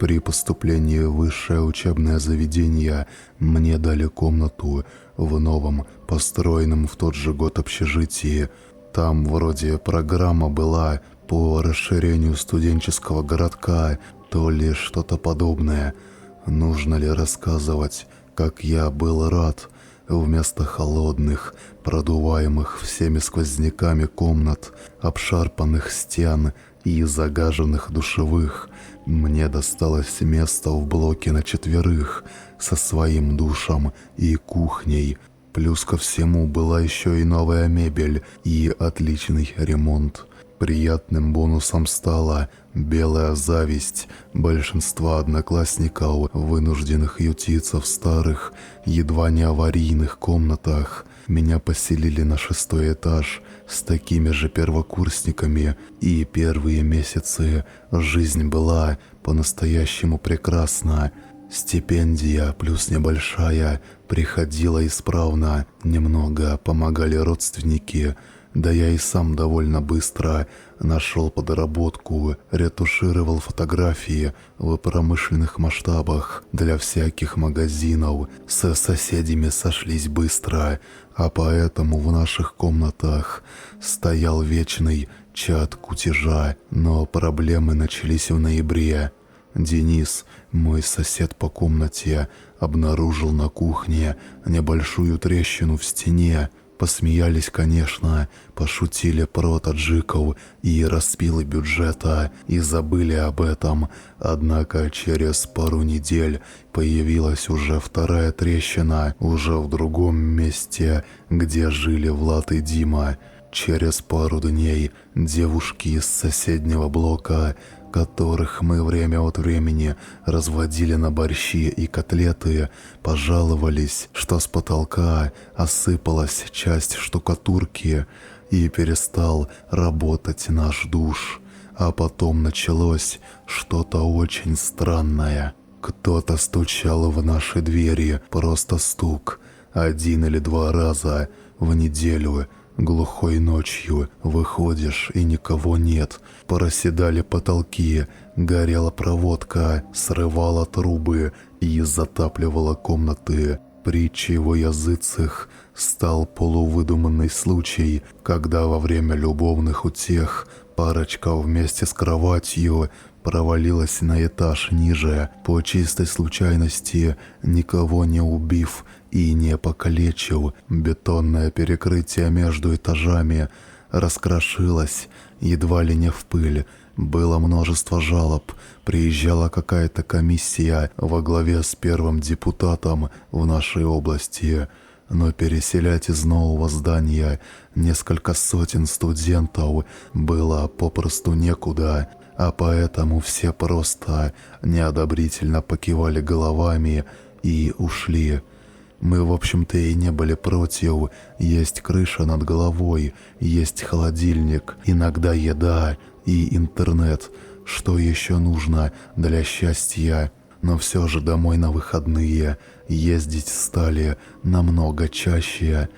При поступлении в высшее учебное заведение мне дали комнату в новом, построенном в тот же год общежитии. Там вроде программа была по расширению студенческого городка, то ли что-то подобное. Нужно ли рассказывать, как я был рад? Вместо холодных, продуваемых всеми сквозняками комнат, обшарпанных стен и загаженных душевых, мне досталось место в блоке на 4 со своим душем и кухней. Плюс ко всему была еще и новая мебель и отличный ремонт. Приятным бонусом стала белая зависть большинства одноклассников, вынужденных ютиться в старых, едва не аварийных комнатах. Меня поселили на 6-й этаж с такими же первокурсниками, и первые месяцы жизнь была по-настоящему прекрасна. Стипендия плюс небольшая приходила исправно, немного помогали родственники, да я и сам довольно быстро нашел подработку, ретушировал фотографии в промышленных масштабах для всяких магазинов, со соседями сошлись быстро, а поэтому в наших комнатах стоял вечный чат кутежа, но проблемы начались в ноябре. Денис, мой сосед по комнате, обнаружил на кухне небольшую трещину в стене. Посмеялись, конечно, пошутили про таджиков и распилы бюджета и забыли об этом. Однако через пару недель появилась уже 2-я трещина, уже в другом месте, где жили Влад и Дима. Через пару дней девушки из соседнего блока, которых мы время от времени разводили на борщи и котлеты, пожаловались, что с потолка осыпалась часть штукатурки и перестал работать наш душ. А потом началось что-то очень странное. Кто-то стучал в наши двери, просто стук, 1 или 2 раза в неделю. Глухой ночью выходишь и никого нет, проседали потолки, горела проводка, срывала трубы и затапливала комнаты. Притчей во языцах стал полувыдуманный случай, когда во время любовных утех парочка вместе с кроватью провалилась на этаж ниже, по чистой случайности, никого не убив и не покалечил. Бетонное перекрытие между этажами раскрошилось едва ли не в пыль. Было множество жалоб, приезжала какая-то комиссия во главе с первым депутатом в нашей области. Но переселять из нового здания несколько сотен студентов было попросту некуда, а поэтому все просто неодобрительно покивали головами и ушли. Мы, в общем-то, и не были против. Есть крыша над головой, есть холодильник, иногда еда и интернет. Что еще нужно для счастья? Но все же домой на выходные ездить стали намного чаще.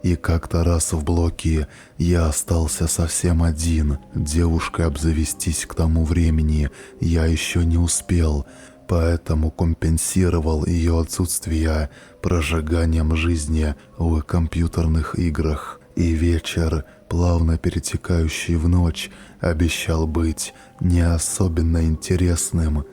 И как-то раз в блоке я остался совсем один. Девушкой обзавестись к тому времени я еще не успел, поэтому компенсировал ее отсутствие прожиганием жизни в компьютерных играх. И вечер, плавно перетекающий в ночь, обещал быть не особенно интересным.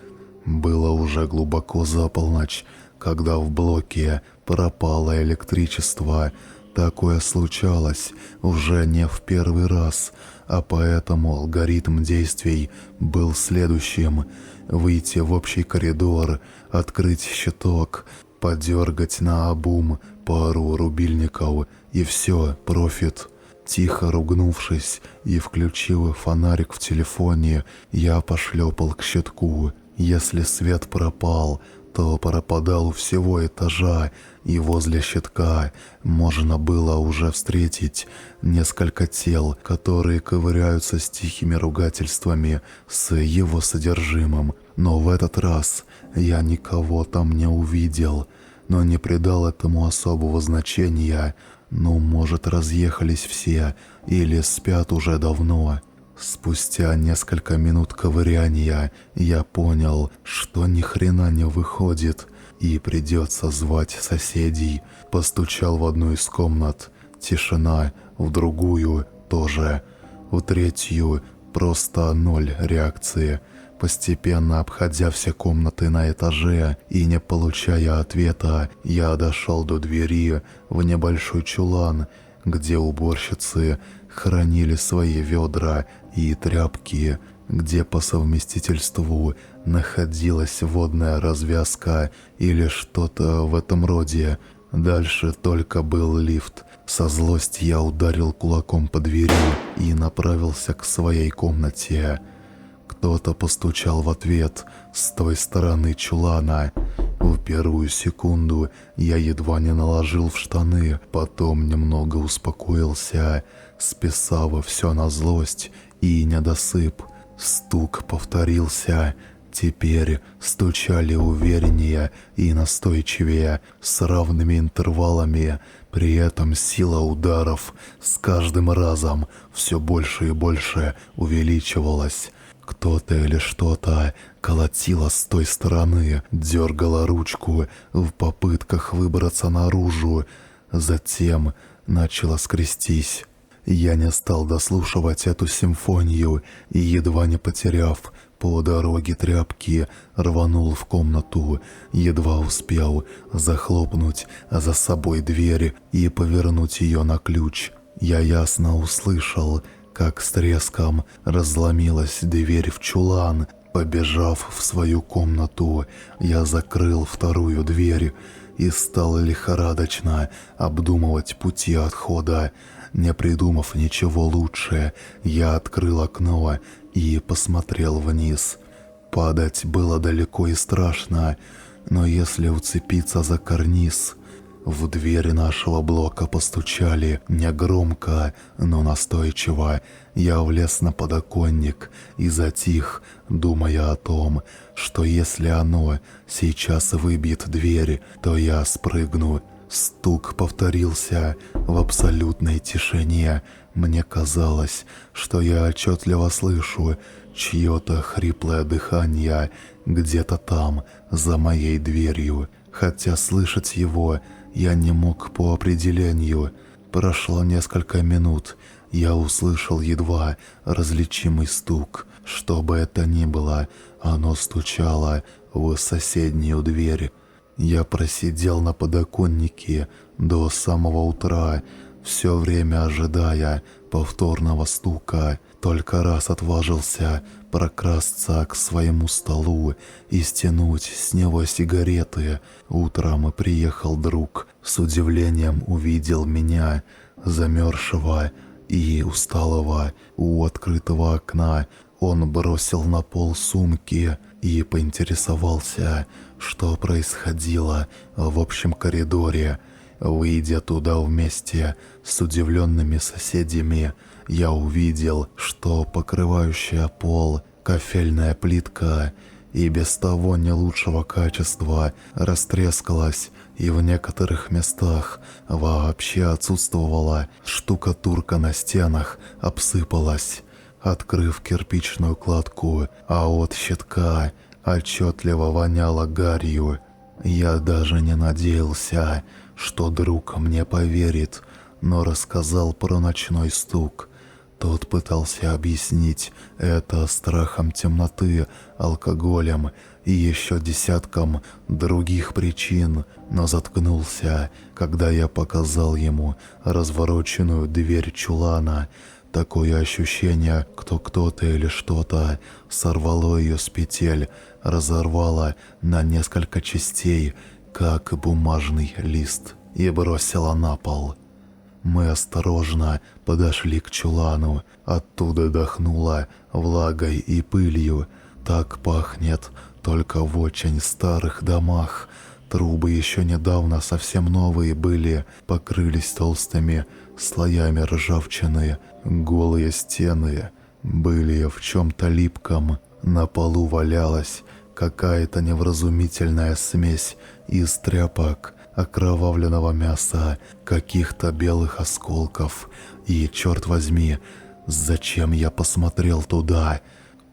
Было уже глубоко за полночь, когда в блоке пропало электричество. Такое случалось уже не в первый раз, а поэтому алгоритм действий был следующим: выйти в общий коридор, открыть щиток, подергать наобум пару рубильников и все, профит. Тихо ругнувшись и включив фонарик в телефоне, я пошлепал к щитку. Если свет пропал, то пропадал у всего этажа, и возле щитка можно было уже встретить несколько тел, которые ковыряются с тихими ругательствами с его содержимым. Но в этот раз я никого там не увидел, но не придал этому особого значения. Ну, может, разъехались все или спят уже давно. Спустя несколько минут ковыряния я понял, что ни хрена не выходит и придется звать соседей. Постучал в одну из комнат. Тишина. В другую тоже. В третью просто ноль реакции. Постепенно обходя все комнаты на этаже и не получая ответа, я дошел до двери в небольшой чулан, где уборщицы хранили свои ведра и тряпки, где по совместительству находилась водная развязка или что-то в этом роде. Дальше только был лифт. Со злости я ударил кулаком по двери и направился к своей комнате. Кто-то постучал в ответ с той стороны чулана. В первую секунду я едва не наложил в штаны, потом немного успокоился, списав все на злость и недосып. Стук повторился. Теперь стучали увереннее и настойчивее, с равными интервалами. При этом сила ударов с каждым разом все больше и больше увеличивалась. Кто-то или что-то колотило с той стороны, дергало ручку в попытках выбраться наружу. Затем начало скрестись. Я не стал дослушивать эту симфонию и, едва не потеряв по дороге тряпки, рванул в комнату, едва успел захлопнуть за собой дверь и повернуть ее на ключ. Я ясно услышал, как с треском разломилась дверь в чулан. Побежав в свою комнату, я закрыл вторую дверь и стал лихорадочно обдумывать пути отхода. Не придумав ничего лучше, я открыл окно и посмотрел вниз. Падать было далеко и страшно, но если уцепиться за карниз... В дверь нашего блока постучали негромко, но настойчиво. Я влез на подоконник и затих, думая о том, что если оно сейчас выбьет дверь, то я спрыгну. Стук повторился в абсолютной тишине. Мне казалось, что я отчетливо слышу чье-то хриплое дыхание где-то там, за моей дверью. Хотя слышать его я не мог по определению. Прошло несколько минут, я услышал едва различимый стук. Что бы это ни было, оно стучало в соседнюю дверь. Я просидел на подоконнике до самого утра, все время ожидая повторного стука. Только раз отважился прокрасться к своему столу и стянуть с него сигареты. Утром приехал друг, с удивлением увидел меня, замерзшего и усталого, у открытого окна. Он бросил на пол сумки и поинтересовался, что происходило в общем коридоре. Выйдя туда вместе с удивленными соседями, я увидел, что покрывающая пол кафельная плитка и без того не лучшего качества растрескалась, и в некоторых местах вообще отсутствовала штукатурка, на стенах обсыпалась. Открыв кирпичную кладку, а от щитка отчетливо воняло гарью. Я даже не надеялся, что друг мне поверит, но рассказал про ночной стук. Тот пытался объяснить это страхом темноты, алкоголем и еще десятком других причин, но заткнулся, когда я показал ему развороченную дверь чулана. Такое ощущение, кто-то или что-то сорвало ее с петель, разорвало на несколько частей, как бумажный лист, и бросило на пол. Мы осторожно подошли к чулану. Оттуда дохнуло влагой и пылью. Так пахнет только в очень старых домах. Трубы еще недавно совсем новые были, покрылись толстыми слоями ржавчины. Голые стены были в чем-то липком. На полу валялась какая-то невразумительная смесь из тряпок, окровавленного мяса, каких-то белых осколков и, черт возьми, Зачем я посмотрел туда?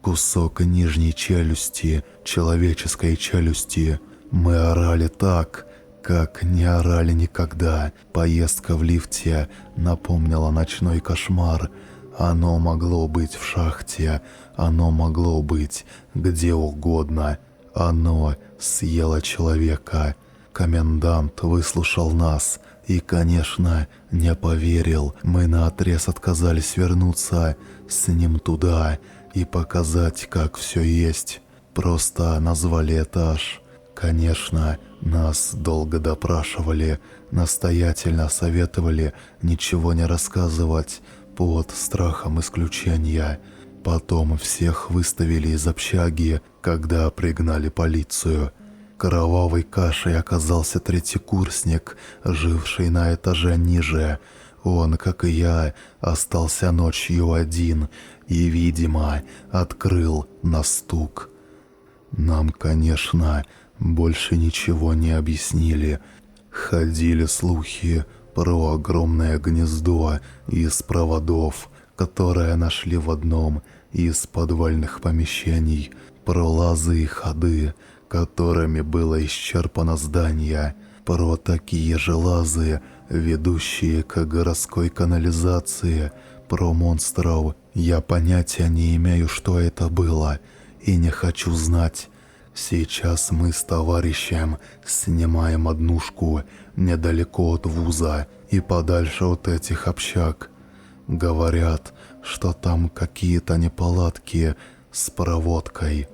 Кусок нижней челюсти, человеческой челюсти. Мы орали так, как не орали никогда. Поездка в лифте напомнила ночной кошмар. Оно могло быть в шахте, оно могло быть где угодно. Оно съело человека. Комендант выслушал нас и, конечно, не поверил. Мы наотрез отказались вернуться с ним туда и показать, как все есть. Просто назвали этаж. Конечно, нас долго допрашивали, настоятельно советовали ничего не рассказывать под страхом исключения. Потом всех выставили из общаги, когда пригнали полицию. Кровавой кашей оказался третьекурсник, живший на этаже ниже. Он, как и я, остался ночью один и, видимо, открыл на стук. Нам, конечно, больше ничего не объяснили. Ходили слухи про огромное гнездо из проводов, которое нашли в одном из подвальных помещений, про лазы и ходы, которыми было исчерпано здание, про такие же лазы, ведущие к городской канализации, про монстров. Я понятия не имею, что это было, и не хочу знать. Сейчас мы с товарищем снимаем однушку недалеко от вуза и подальше от этих общаг. Говорят, что там какие-то неполадки с проводкой.